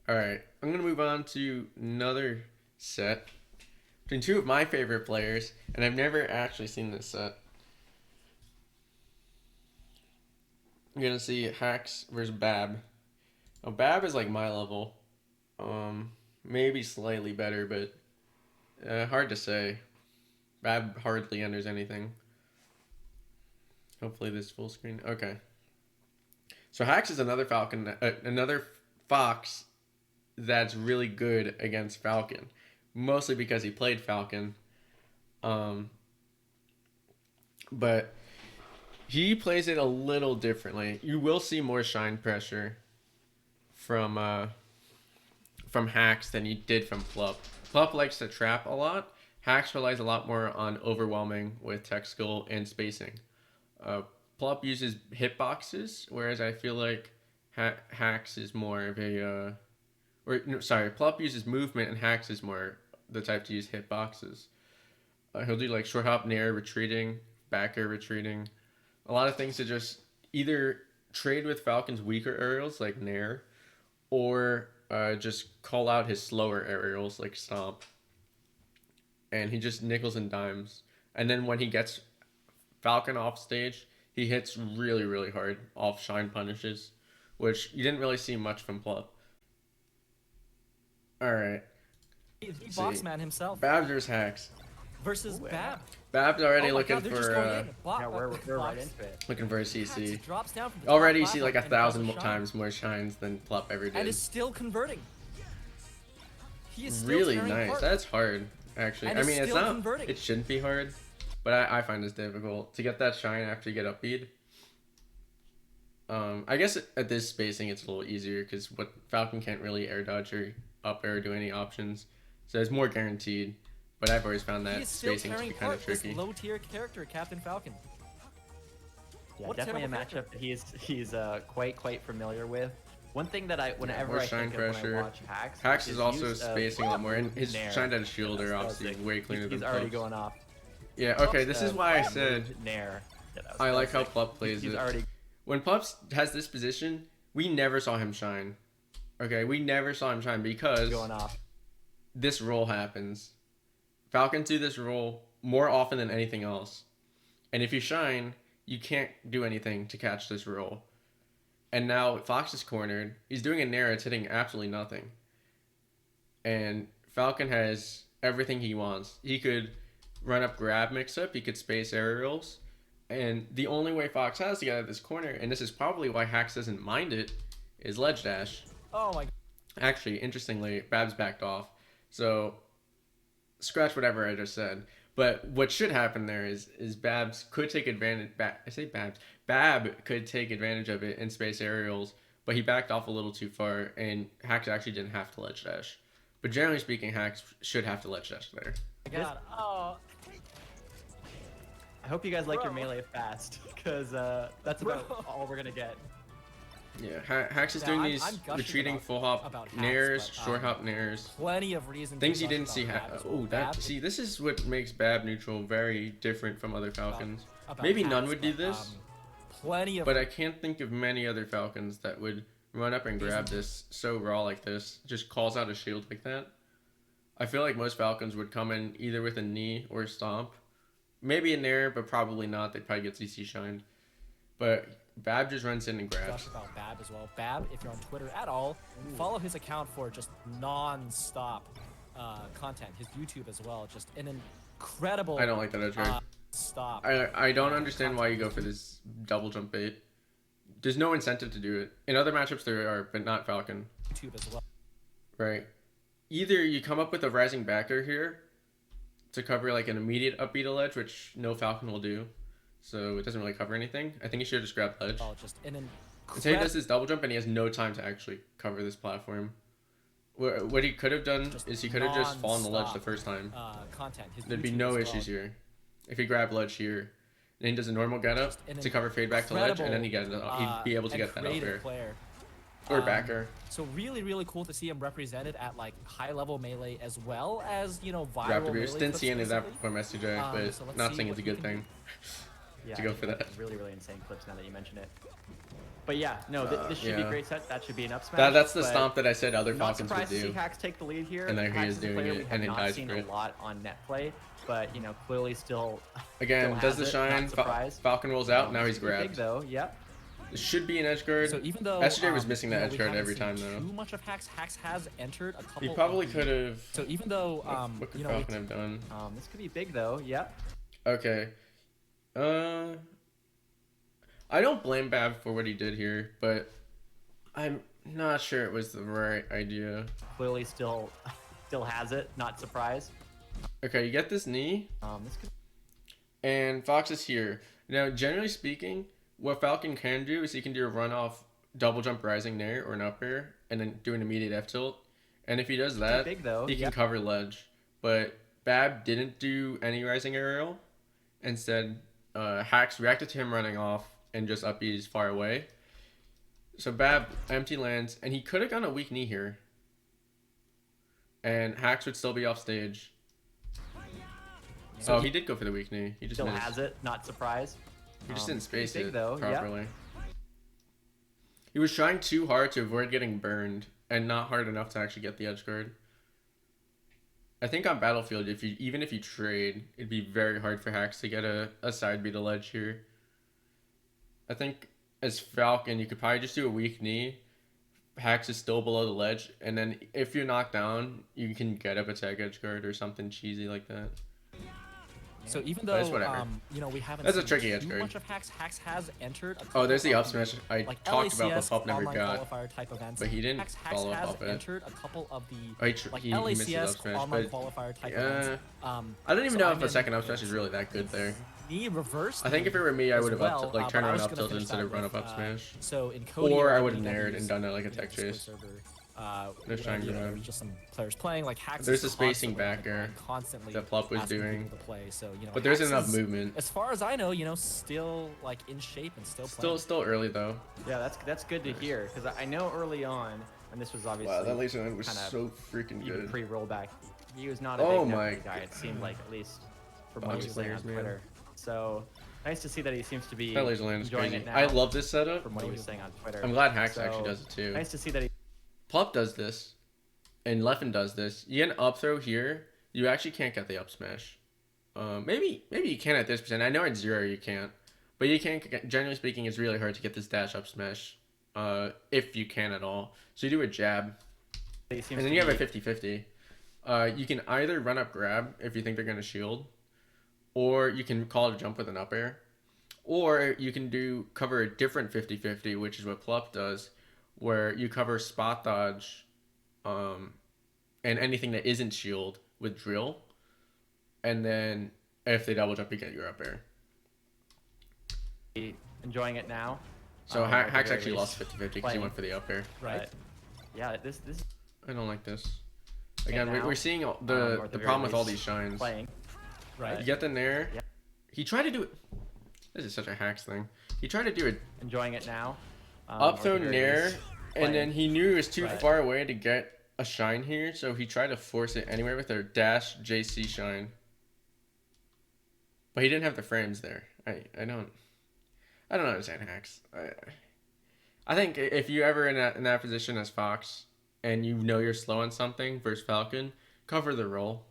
All right, I'm gonna move on to another set between two of my favorite players, and I've never actually seen this set. You're gonna see Hacks versus Bab. Now, Bab is like my level, maybe slightly better, but hard to say. Bab hardly enters anything. Hopefully this full screen. Okay. So Hacks is another Falcon, another Fox that's really good against Falcon, mostly because he played Falcon. Um, but he plays it a little differently. You will see more shine pressure from Hacks than you did from Plup. Plup likes to trap a lot. Hacks relies a lot more on overwhelming with tech skill and spacing. Plup uses hitboxes, whereas I feel like Hacks is more of a Plup uses movement and Hacks is more the type to use hitboxes. He'll do like short hop, nair, retreating, back air retreating. A lot of things to just either trade with Falcon's weaker aerials like nair, or just call out his slower aerials like stomp. And he just nickels and dimes. And then when he gets Falcon off stage, he hits really, really hard off shine punishes, which you didn't really see much from Plup. Alright. He boxman himself. Babs versus Hacks. Versus Bab. Bab's already Oh looking God, for Yeah, we're right into it. looking for a CC. Drops down from the Already you top see like platform 1,000 and does a shine. times more shines than Plup ever And did. is still converting. He is still Really tearing nice. apart. That's hard, actually. And I is mean, it's still not. converting. It shouldn't be hard, but I find this difficult to get that shine after you get up bead. I guess at this spacing it's a little easier because what Falcon can't really air dodge or up air or do any options, so it's more guaranteed. But I've always found He that is still spacing to be tearing kind of apart this tricky. low tier character, Captain Falcon. Yeah, What definitely a terrible matchup that he's quite familiar with. One thing that whenever more I shine think of when pressure. I watch Hacks, Hacks is also use of spacing a lot more, and his Nair. shine at shield are That was obviously sick. way cleaner He's than already Plup's. going off. Yeah, okay, this is why I said Nair. Yeah, that was I like how sick. Plup plays He's it. already When Plups has this position, we never saw him shine. Okay, we never saw him shine because going off. this roll happens. Falcons do this roll more often than anything else. And if you shine, you can't do anything to catch this roll. And now Fox is cornered. He's doing a nair, it's hitting absolutely nothing. And Falcon has everything he wants. He could run up grab mix up, he could space aerials. And the only way Fox has to get out of this corner, and this is probably why Hax doesn't mind it, is ledge dash. Oh my. Actually, interestingly, Babs backed off. So scratch whatever I just said. But what should happen there is Babs could take advantage. I say Babs. Bab could take advantage of it in space aerials, but he backed off a little too far, and Hax actually didn't have to ledge dash. But generally speaking, Hax should have to ledge dash there. God. Oh. I hope you guys like your Bro. melee fast, because that's about all we're gonna get. Yeah, Hax is Yeah, doing I'm these gushing retreating about- full hop about Hax, nairs, but, short hop nairs. Plenty of reasons. Things to you didn't gush see. about Bab as well. Bab See, this is what makes Bab neutral very different from other Falcons. about Maybe Hax, none would do but, this, plenty of. but I can't think of many other Falcons that would run up and grab this so raw like this. Just calls out a shield like that. I feel like most Falcons would come in either with a knee or a stomp. Maybe a nair, but probably not. They'd probably get CC shined. But Bab just runs in and grabs. Gush about Bab as well. Bab, if you're on Twitter at all, follow his account for just non-stop content. His YouTube as well, just an incredible. I don't like that edge guard. Stop. I don't understand why you go for this double jump bait. There's no incentive to do it. In other matchups there are, but not Falcon. YouTube as well. Right. Either you come up with a rising backer here to cover like an immediate upbeat ledge, which no Falcon will do. So it doesn't really cover anything. I think he should have just grabbed ledge. Oh, just an Instead he does this double jump and he has no time to actually cover this platform. What he could have done is he could have just fallen the ledge the first time. Content. His There'd be YouTube no as well. issues here. If he grabbed ledge here, and he does a normal get up An to cover fade back to ledge, and then he gets he'd be able to and get that up creative there. player. Or backer. So really cool to see him represented at like high level melee as well as viral Raptor melee boost. Didn't clips see any of that specifically. from STJ, but So let's not see saying what it's a he good can thing Yeah, to go I for think that. that's really insane clips now that you mention it. But yeah, no, this should be yeah. a great set. That should be an up smash. That's the but stomp that I said other not Falcons would surprised to see do. Hacks take the lead here. And there he Hacks is is a doing player it, we have and it not dies seen for a it. lot on net play, but you know, clearly still Again, does the has it, shine. not surprised. Falcon rolls out. Now he's It's pretty grabbed. big though. Yep. It should be an edge guard. So even though SJ was missing that edge we guard haven't every seen time though. too much of Hacks has entered a couple. He probably of the- could have. So even though What could you know, Falcon have done? This could be big though. Yep. Okay. I don't blame Bab for what he did here, but I'm not sure it was the right idea. Clearly still has it. Not surprised. Okay, you get this knee, This could and Fox is here. Now, generally speaking, what Falcon can do is he can do a run off double jump rising nair or an up air, and then do an immediate F tilt. And if he does that, big though. he can Yep. cover ledge. But Bab didn't do any rising aerial. Instead, Hacks reacted to him running off and just up B's far away. So Bab empty lands, and he could have gone a weak knee here. And Hacks would still be off stage. So he did go for the weak knee. He just still missed. has it. Not surprised. He just didn't It's pretty space big it though. Yep. properly. He was trying too hard to avoid getting burned, and not hard enough to actually get the edge guard. I think on Battlefield, even if you trade, it'd be very hard for Hacks to get a side B to ledge here. I think as Falcon, you could probably just do a weak knee. Hacks is still below the ledge, and then if you're knocked down, you can get up a tag edge guard or something cheesy like that. So even But it's though whatever. you know, we haven't That's a seen tricky edge too guard. much of Hacks has entered. A Oh, there's the couple up of smash I like talked about, but LACS Pup never online got. qualifier type events. But he didn't Hacks follow has up it. entered a couple of the Oh, like he missed his up LACS smash, online but qualifier type yeah. events. I don't even so know I'm if the in- second up smash is really that good there. Knee reversed. I think if it were me, I as would have well, up like but turned I around was up gonna tilted finish instead that of run with, up smash. So in Cody, Or I I would have believe that nared he and was, done it like a you know, tech Discord chase. server, No where, shine you know, grab. there was just some players playing. Like Hacks There's is a spacing constantly, backer constantly that Plup was asking doing. people to play. So you know, But there isn't Hacks enough is, movement. as far as I know, you know, still like in shape and still playing. Still early though. Yeah, that's good to hear because I know early on, and this was obviously Wow, that laser line was kinda so freaking even good. pre-rollback. He was not a Oh big my network guy. It seemed like, at least from what he Box was saying on players, man. Twitter. So nice to see that he seems to be That laser line is enjoying crazy. it now. I love this setup. from what he was saying on Twitter. I'm glad Hacks So, actually does it too. Nice to see that he. Plup does this, and Leffen does this. You get an up throw here, you actually can't get the up smash. Maybe you can at this percent. I know at 0 you can't, but you can. Generally speaking, it's really hard to get this dash up smash, if you can at all. So you do a jab, He seems and then to you have a be- 50-50. You can either run up grab if you think they're gonna shield, or you can call a jump with an up air, or you can cover a different 50-50, which is what Plup does, where you cover spot dodge, and anything that isn't shield with drill, and then if they double jump, you get your up air. enjoying it now. So at the Hacks very actually least. lost 50-50 because he Playing. went for the up air. right. But, yeah, this I don't like this. Again, now, we're seeing or at the the very problem with all least, these shines. playing. Right. You get the nair. Yeah. He tried to do it. This is such a Hacks thing. He tried to do it Enjoying it now. up or at throw the very nair, least, and playing. then he knew he was too Right. far away to get a shine here, so he tried to force it anyway with a dash JC shine. But he didn't have the frames there. I don't understand Hacks. I think if you ever in that position as Fox, and you know you're slow on something versus Falcon, cover the roll.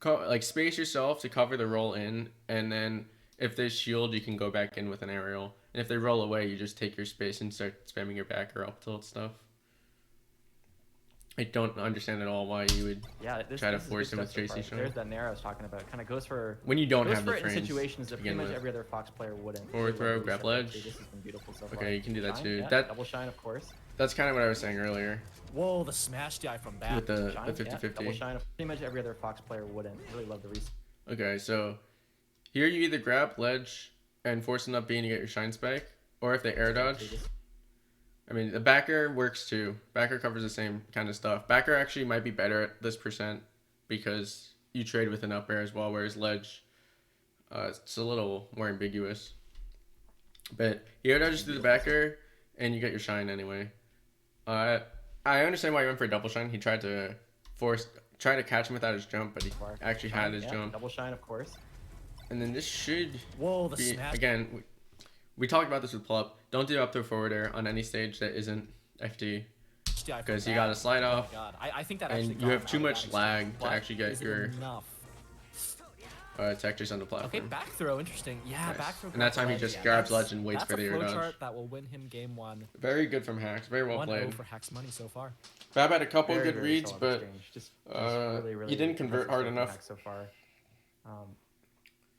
Like space yourself to cover the roll in, and then if they shield, you can go back in with an aerial. And if they roll away, you just take your space and start spamming your back or up tilt stuff. I don't understand at all why you would Yeah, try to this is force good him with stuff so JC far. shine. There's that nair I was talking about. Kind of goes for When you don't goes have for the it in frames situations to that pretty begin much with. every other Fox player wouldn't. Or throw, Really grab love ledge. this has been beautiful so far. Okay, you can do that Shine, too. yeah, That double shine, of course. That's kind of what I was saying earlier Whoa, the smash DI from Bab. with the Shine, yeah, 50-50. double shine. Pretty much every other Fox player wouldn't. Really love the reset. Okay, so here you either grab ledge and force an up B and you get your shine spike, or if they air dodge. I mean, the backer works too. Backer covers the same kind of stuff. Backer actually might be better at this percent because you trade with an up air as well, whereas ledge, it's a little more ambiguous. But he air dodges through the backer, and you get your shine anyway. I understand why he went for a double shine. He tried to try to catch him without his jump, but he actually had his yeah, jump. Double shine, of course. And then this should Whoa, the be, smash. again, we talked about this with Plup. Don't do up throw forward air on any stage that isn't FD. Yeah, I Because you forgot. got to slide Oh off, my god, I think that and actually you got have him too out of much that lag exchange, to but actually get is it your enough? tech chase on the platform. Okay, back throw, interesting. Yeah, Nice. back throw. And that grab time he ledge, just yeah, grabs that's- ledge and waits for the air That's a dodge. flowchart that will win him game 1. Very good from Hacks. Very well 1-0 played. for Hacks money so far. Bab had a couple Very, good very reads, solid but exchange. Just he really didn't convert impressive hard stuff from enough. Hack so far.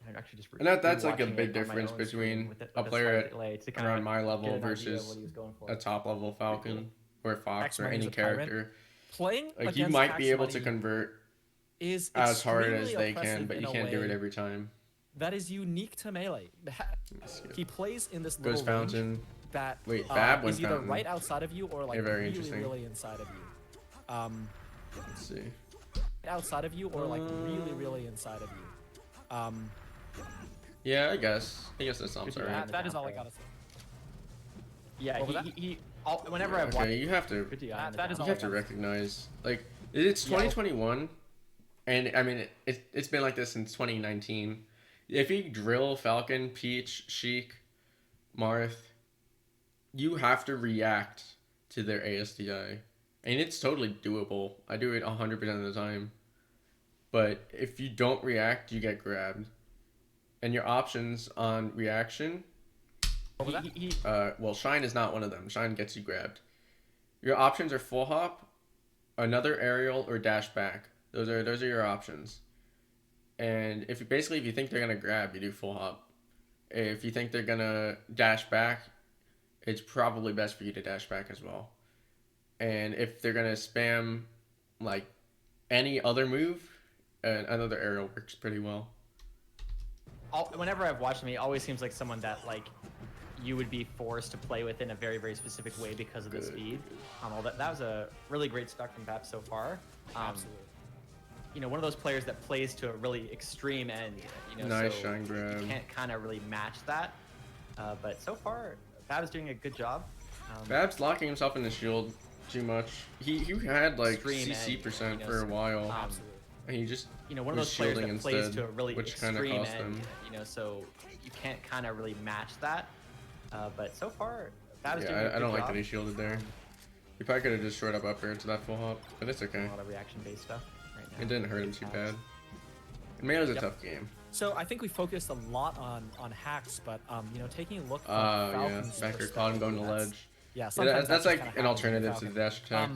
I'm actually just And that's like a rewatching big it on my difference own between stream with a with player slight delay to kind around of my get level an idea of versus what he was going for. a top level Falcon or Fox Hacks or Money any is a tyrant. character. Playing Like you against might Hacks be able to Money convert is as hard as extremely they can, oppressive but in you a can't do it way every time. that is unique to Melee. He plays in this Goes little range Fountain. that Wait, Bab went is either Fountain. right outside of you or like Yeah, very really, interesting. really inside of you. Let's see. Outside of you or like really, really inside of you. Yeah, I guess that sounds Good alright. job. That is all I gotta say. Yeah, What was whenever I've watched, Okay, you have to good to that is you all have to recognize like it's 2021, and I mean it's been like this since 2019. If you drill Falcon, Peach, Sheik, Marth, you have to react to their ASDI, and it's totally doable. I do it 100% of the time, but if you don't react, you get grabbed, and your options on reaction. Well, Shine is not one of them. Shine gets you grabbed. Your options are full hop, another aerial, or dash back. Those are your options. And if you think they're gonna grab, you do full hop. If you think they're gonna dash back, it's probably best for you to dash back as well. And if they're gonna spam like any other move, another aerial works pretty well. whenever I've watched him, he always seems like someone that like you would be forced to play with in a very, very specific way because of the speed. That was a really great stock from Bab so far. Absolutely. You know, one of those players that plays to a really extreme end. You know, Nice so shine grab. you can't kind of really match that. But so far, Bab is doing a good job. Bab's locking himself in the shield too much. He had like Extreme CC end, percent you know, for a while, Absolutely. and he just You know, one of was those players shielding that plays instead, to a really which kind of extreme cost end. him. You know, so you can't kind of really match that. But so far, Bab is doing a Yeah, good I don't like job. that he shielded there. He probably could have just short up air to that full hop, but it's okay. A lot of reaction-based stuff right now. It didn't hurt him too bad. And Melee's a tough game. So I think we focused a lot on hacks, but you know, taking a look from Yeah, Falcon's backer caught him going to perspective, ledge. Yeah, Yeah, sometimes that's that like just kinda an happens with alternative to the Falcon. dash attack.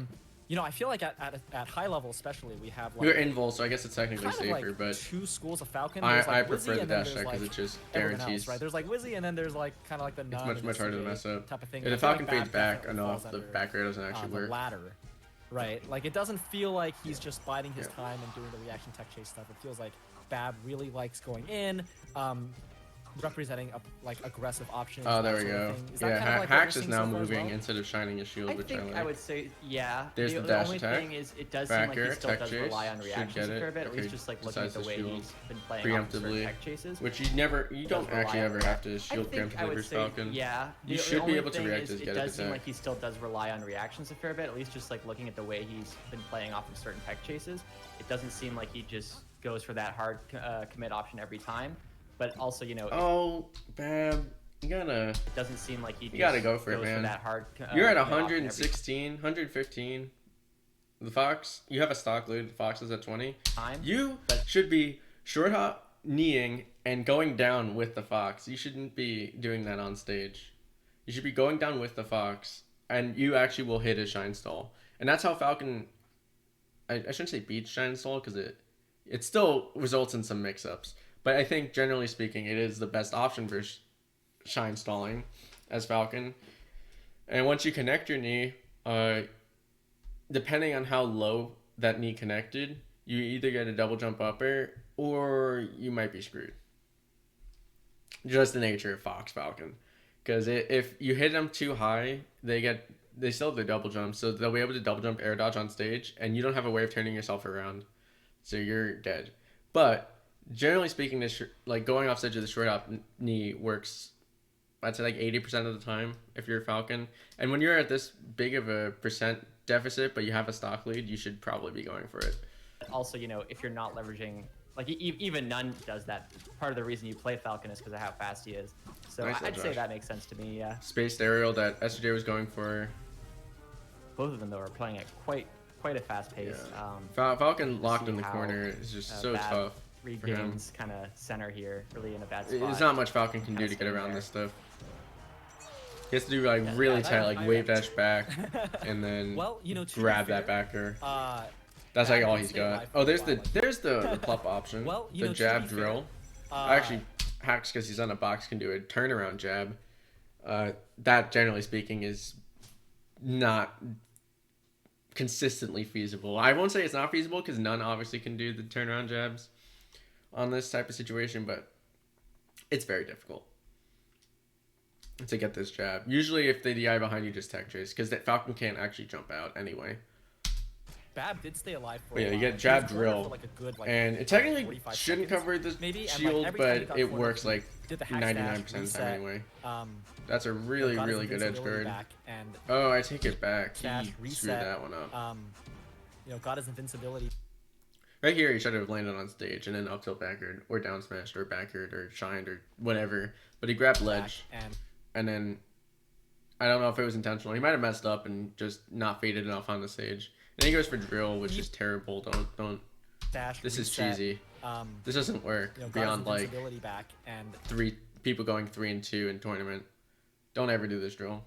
You know, I feel like at high level especially, we have like You're invul, so I guess it's technically kind of safer, like but two schools of Falcon. I There's, like, prefer Wizzy, the and then dash there's, attack because like, it just everyone guarantees. else, right? There's like Wizzy, and then there's like kind of like the It's nun much, and much harder to CA mess up. type of thing. If I the feel like Falcon fades Bab back definitely enough, falls the under, back air doesn't actually the work. ladder, right? Like it doesn't feel like he's just biding his Yeah. time and doing the reaction tech chase stuff. It feels like Bab really likes going in, representing like aggressive options. Oh, that there we sort of go. thing. Is that Yeah, kind of like what Hacks you're is seeing now so far as moving well? instead of shining his shield, I which I think like. I would say, yeah. There's the the dash only attack, thing is, it does seem back like air, he still tech does chase, rely on should reactions get a it. fair bit, at Okay, least just like looking at besides the the way shield. he's been playing off of certain Preemptively, tech chases. which you It don't does rely actually on ever that. have to I shield think I preemptively would versus say, Falcon. yeah. You The should be only able to thing react is, as it get does it seem attack. like he still does rely on reactions a fair bit, at least just like looking at the way he's been playing off of certain tech chases. It doesn't seem like he just goes for that hard commit option every time. But also, you know, Oh, Bab, you gotta. it doesn't seem like he just gotta go for it, goes man. that hard. You're at commit option every 116, 115. The Fox, you have a stock lead. The Fox is at 20. time. You But- should be short hop, kneeing, and going down with the Fox. You shouldn't be doing that on stage. You should be going down with the Fox, and you actually will hit a Shine Stall. And that's how Falcon. I shouldn't say beats Shine Stall because it still results in some mix-ups. But I think generally speaking, it is the best option for Shine Stalling as Falcon. And once you connect your knee, depending on how low that knee connected, you either get a double jump up air or you might be screwed. Just the nature of Fox Falcon. Because if you hit them too high, they still have the double jump, so they'll be able to double jump air dodge on stage, and you don't have a way of turning yourself around, so you're dead. But generally speaking, this like going off stage of the short hop knee works. I'd say like 80% of the time if you're a Falcon, and when you're at this big of a percent deficit, but you have a stock lead, you should probably be going for it. Also, you know, if you're not leveraging Like even none does that. Part of the reason you play Falcon is because of how fast he is. So Nice I'd little say dash. that makes sense to me. Yeah. Spaced aerial that SJ was going for. Both of them though are playing at quite a fast pace. Falcon to locked see in the how, corner is just so Bab tough for him. regains kind of center here, really in a bad spot. There's not much Falcon can do Kinda to get staying around there. this stuff. He has to do like Yeah, really yeah, tight, like I wave actually- dash back, and then Well, you know, to be grab that fair, backer. Uh, That's like Bab all did he's stay got. alive for Oh, a there's while, the plup option. Well, you the know, to jab be fair, drill. Actually, Hacks, because he's on a box, can do a turnaround jab. That, generally speaking, is not consistently feasible. I won't say it's not feasible because none obviously can do the turnaround jabs on this type of situation, but it's very difficult to get this jab. Usually, if they DI behind you, just tech chase because that Falcon can't actually jump out anyway. Bab did stay alive for But a yeah, while. you get He was jab cornered drill, for, like, a good, like, and it technically 45 shouldn't seconds, cover the maybe, and, like, shield, every time he but got it cornered, works he like did the hack dash, 99% of the time reset, anyway. um, That's a really, got his really good edge invincibility guard. back, and Oh, I take it back. dash, He screwed reset, that one up. you know, got his invincibility. Right here, he should have landed on stage and then up tilt backward, or down smashed, or backward, or shined, or whatever. But he grabbed ledge, and then I don't know if it was intentional. He might have messed up and just not faded enough on the stage. And he goes for drill, which is terrible. Don't. Dash, This is reset, cheesy. This doesn't work you know, got beyond his like invincibility back, and 3 people going 3 and 2 in tournament. Don't ever do this drill.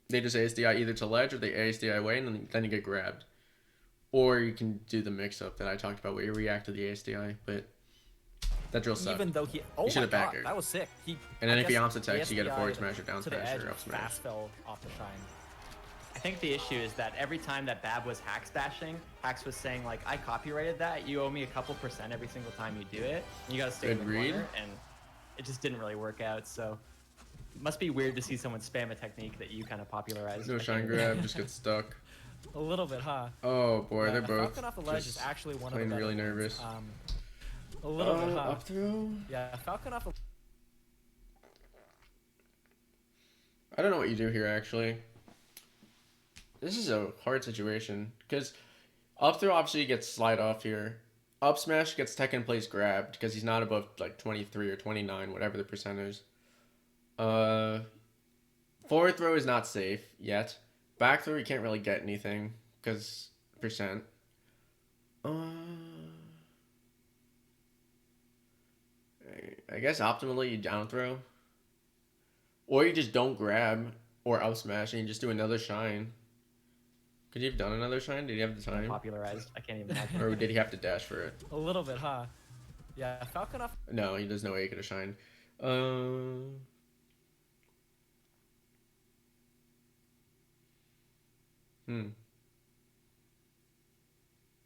They just ASDI either to ledge or they ASDI away, and then you get grabbed. Or you can do the mix-up that I talked about where you react to the ASDI, but that drill sucked. even though he, oh should my have god, backered. that was sick. And then I if he guess omps attacks, you get a ASDI forward smash or down to the smash edge or up smash. fast fell off the shine. I think the issue is that every time that Bab was hack stashing, Hax was saying like, I copyrighted that. You owe me a couple % every single time you do it. You got to stay in the Agreed. corner, and it just didn't really work out. So it must be weird to see someone spam a technique that you kind of popularized. No I shine think. grab, just get stuck. A little bit, huh? Oh boy, Yeah, they're the both Falcon off the ledge is just actually one of the playing better really ones. nervous. A little bit, huh? Up throw? Yeah, Falcon off the. I don't know what you do here actually. This is a hard situation because up throw obviously gets slide off here. Up smash gets Tekken plays grabbed because he's not above like 23 or 29, whatever the percent is. Forward throw is not safe yet. Back throw you can't really get anything because percent. I guess optimally you down throw. Or you just don't grab or up smash and you just do another shine. Could you have done another shine? Did he have the time? Popularized. I can't even imagine. Or did he have to dash for it? A little bit, huh? Yeah, Falcon off. No, there's no way he could have shined.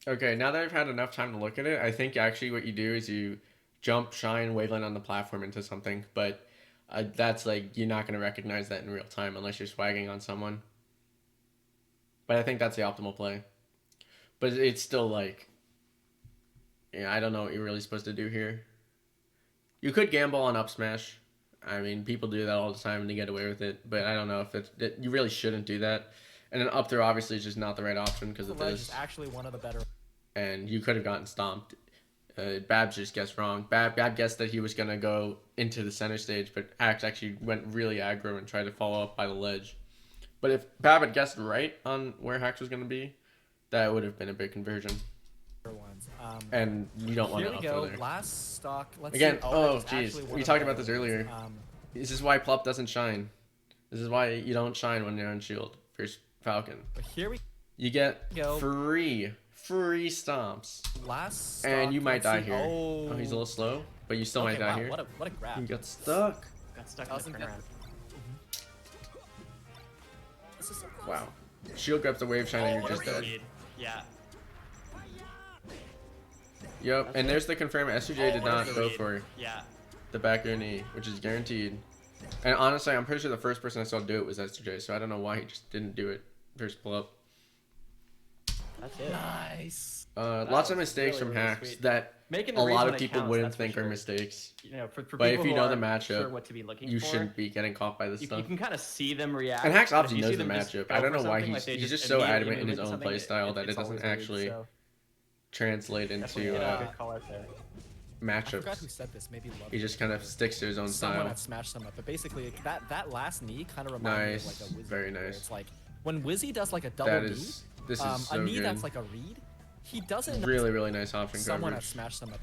Okay, now that I've had enough time to look at it, I think actually what you do is you jump, shine, waveland on the platform into something, but that's like, you're not going to recognize that in real time unless you're swagging on someone. But I think that's the optimal play. But it's still like, yeah, I don't know what you're really supposed to do here. You could gamble on up smash. I mean, people do that all the time and they get away with it, but I don't know if you really shouldn't do that. And then up throw obviously is just not the right option because of The ledge this. is actually one of the better. And you could have gotten stomped. Babs just guessed wrong. Bab guessed that he was going to go into the center stage, but Axe actually went really aggro and tried to follow up by the ledge. But if Bab had guessed right on where Hax was going to be, that would have been a big conversion. Ones. And you don't want Here to we up throw go. there. Last stock. Let's Again, see. oh that is jeez, actually one we of talked the about better this earlier. ones. This is why Plup doesn't shine. This is why you don't shine when you're on shield for Falcon. But here we You get go. free stomps. Last And stock, you might let's die see. here. Oh, he's a little slow, but you still okay, might die wow, here. What a grab. You got stuck. Got stuck That in the was turnaround. This is so close. Wow. Shield grabs the wave shine and you're What a just dead. read. Yeah. Yep, and there's the confirm SUJ did What a not go read. for Yeah. the back air knee, which is guaranteed. And honestly, I'm pretty sure the first person I saw do it was SUJ, so I don't know why he just didn't do it first pull up. That's it. Nice. Lots of was mistakes really, from really hacks sweet. that Making a the reads lot when of it people counts, wouldn't that's for think are sure. mistakes. You know, for But people if you who know the aren't matchup, sure what to be looking you for, shouldn't be getting caught by this you stuff. can kind of see them react. And Hax but if obviously you knows see the them just matchup. go I don't for know why something, like he's they just so immediately adamant in move his into own something, play style that it it's doesn't always a read, actually so. translate Definitely into a good call out there. I forgot who matchups. said this. Maybe Love. He just kind of sticks to his own Someone style. had smashed them up, but basically that last knee kind of reminded me of like Nice, a Wizzy. very where nice. It's like when Wizzy does like a double That knee, is, this is a so knee good. that's like a read. He doesn't. Really, really nice option Someone had coverage. smashed them up.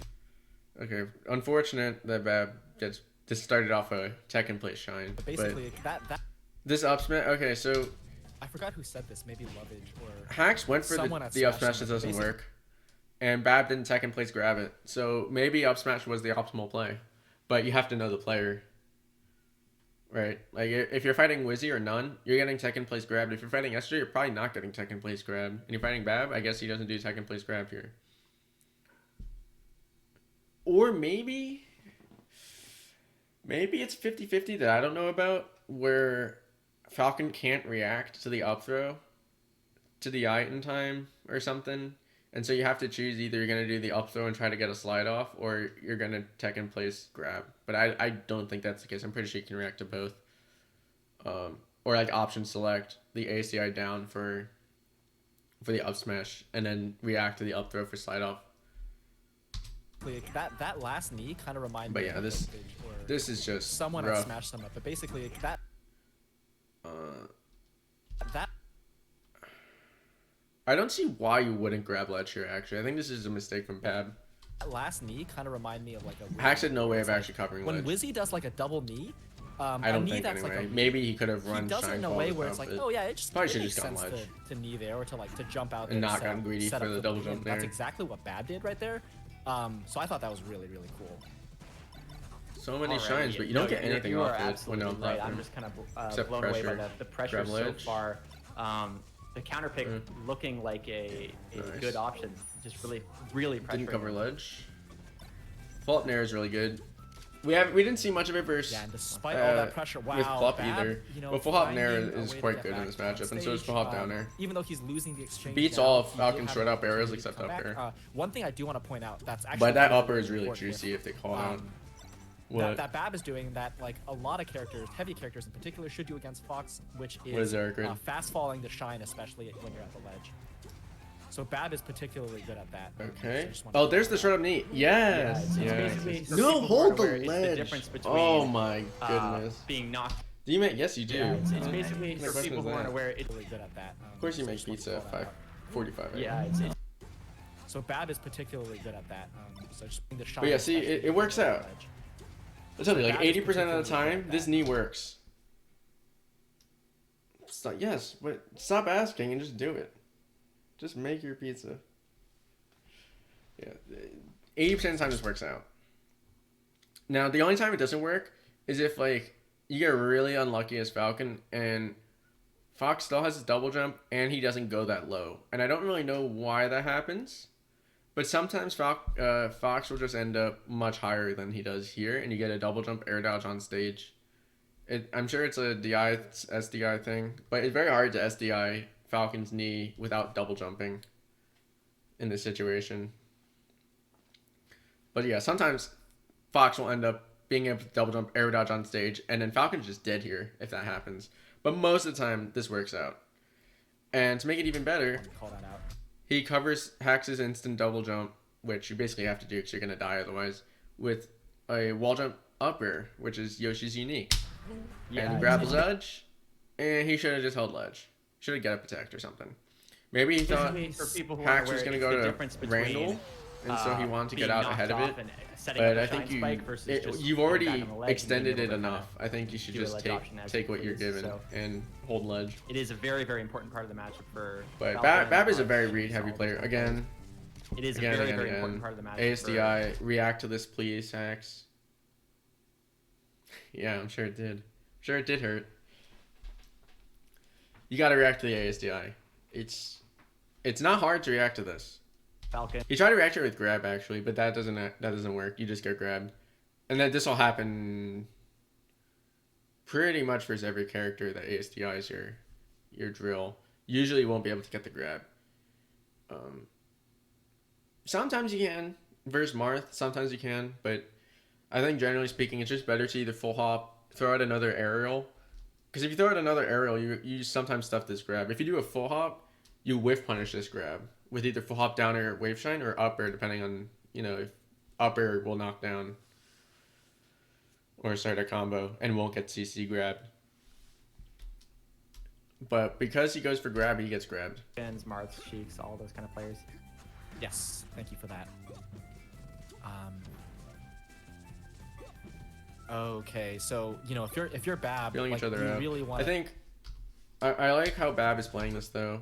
Okay, unfortunate that Bab gets just started off a Tekken play shine, But but basically that this up smash. Okay, so I forgot who said this. Maybe Lovage or Hacks went for someone the had up smashed smash that them up. doesn't Basically- work, and Bab didn't Tekken place grab it. So maybe up smash was the optimal play, but you have to know the player, right? Like if you're fighting Wizzy or none, you're getting Tekken place grabbed. If you're fighting Esther, you're probably not getting Tekken place grabbed. And you're fighting Bab, I guess he doesn't do Tekken place grab here. Or maybe it's 50-50 that I don't know about, where Falcon can't react to the up throw to the eye in time or something. And so you have to choose, either you're going to do the up throw and try to get a slide off, or you're going to Tekken place grab. But I don't think that's the case. I'm pretty sure you can react to both. Or like option select the ACI down for the up smash and then react to the up throw for slide off. that last knee kind of reminded But me yeah, of this Lovage or this is just someone rough. had smashed them up. But basically that I don't see why you wouldn't grab ledge here, actually. I think this is a mistake from Bab. last knee kind of reminded me of like a Hacks had no way of actually covering when ledge. Wizzy does like a double knee. I a don't knee think that's anyway. like a Maybe he could have he run does it shine in a call way where without it's like, it. oh yeah, it just Probably it should've makes just gone sense ledge. to knee there or to like to jump out there And not set gotten up- greedy set for up the double jump That's there. exactly what Bab did right there. So I thought that was really really cool. So many Alrighty. shines, but you don't No, get anything you are off it when absolutely you're on right. platform. I'm just kind of Except blown away by pressure. the pressure Grab so ledge. far. The counter pick looking like a Nice. good option. Just really pressuring. Didn't cover ledge. Fault Nair is really good. We didn't see much of it versus Yeah, and despite all that pressure, wow, with Plup Bab, either. you know, But full hop Nair finding a is way to quite get good in back this on matchup, and so is stage, full hop down there. Even though he's losing the exchange, Beats down, all of he did Falcon's have short an up arrows opportunity to except come up back. air. One thing I do want to point out that's actually But that really, upper is really important juicy with, if they call it out. um, What? that Bab is doing that like a lot of characters, heavy characters in particular, should do against Fox, which What is is Eric Grid? fast falling to shine, especially when you're at the ledge. So Bab is particularly good at that. So I Okay. just wanted Oh, to there's the point short up knee. Yes. It's yes. basically for No, people who hold aren't the aware, it's the ledge. difference between, Oh my uh, goodness. being knocked. Do you make? Yes, you do. Yeah, it's My basically for question people is who aren't that. aware. out. Really good at that. Of course, you so I make just wanted to pizza call at that out. 5:45. Right? Yeah, it's So Bab is particularly good at that. So just the shot. But yeah, see, it works out. I'll tell you, like Bab is 80% of the particularly good time, at this that. knee works. Stop, yes, but stop asking and just do it. Just make your pizza. Yeah, 80% of the time this works out. Now, the only time it doesn't work is if, like, you get really unlucky as Falcon and Fox still has his double jump and he doesn't go that low. And I don't really know why that happens. But sometimes Fox will just end up much higher than he does here, and you get a double jump air dodge on stage. I'm sure it's a SDI thing, but it's very hard to SDI Falcon's knee without double jumping in this situation. But yeah, sometimes Fox will end up being able to double jump air dodge on stage, and then Falcon's just dead here if that happens. But most of the time, this works out. And to make it even better, Call that out. he covers Hax's instant double jump, which you basically have to do because you're going to die otherwise, with a wall jump up air, which is Yoshi's unique. Yeah, And grabs ledge, and he should have just held ledge. Should have get up attacked or something. Maybe he thought basically for people who aren't Hax was aware, going to it's the go difference to between, Randall, and so he wanted to get being out ahead of knocked it. off and setting But up a I think shine spike versus just you've going already back on the ledge and being extended able it to kinda enough. I think you should do a just ledge option as take you what you're please, given so- and hold ledge. It is a very, very important part of the matchup for. But Falcon Bab is a and very Fox. read heavy player. Again, It is a again, very, again, very again. important part of the matchup. ASDI, react to this, please, Hax. Yeah, I'm sure it did. Sure, it did hurt. You gotta react to the ASDI. It's not hard to react to this. Falcon. You try to react to it with grab actually, but that doesn't work. You just get grabbed, and then this will happen pretty much for every character that ASDIs your drill. Usually, you won't be able to get the grab. Sometimes you can versus Marth. Sometimes you can, but I think generally speaking, it's just better to either full hop, throw out another aerial. Because if you throw out another aerial, you sometimes stuff this grab. If you do a full hop, you whiff punish this grab, with either full hop down or wave shine or up air, depending on, if up air will knock down or start a combo and won't get CC grabbed. But because he goes for grab, he gets grabbed. Fins, Marths, Sheiks, all those kind of players. Yes, thank you for that. Okay, so if you're Bab, Feeling like, each other you out. really want. I think I like how Bab is playing this though.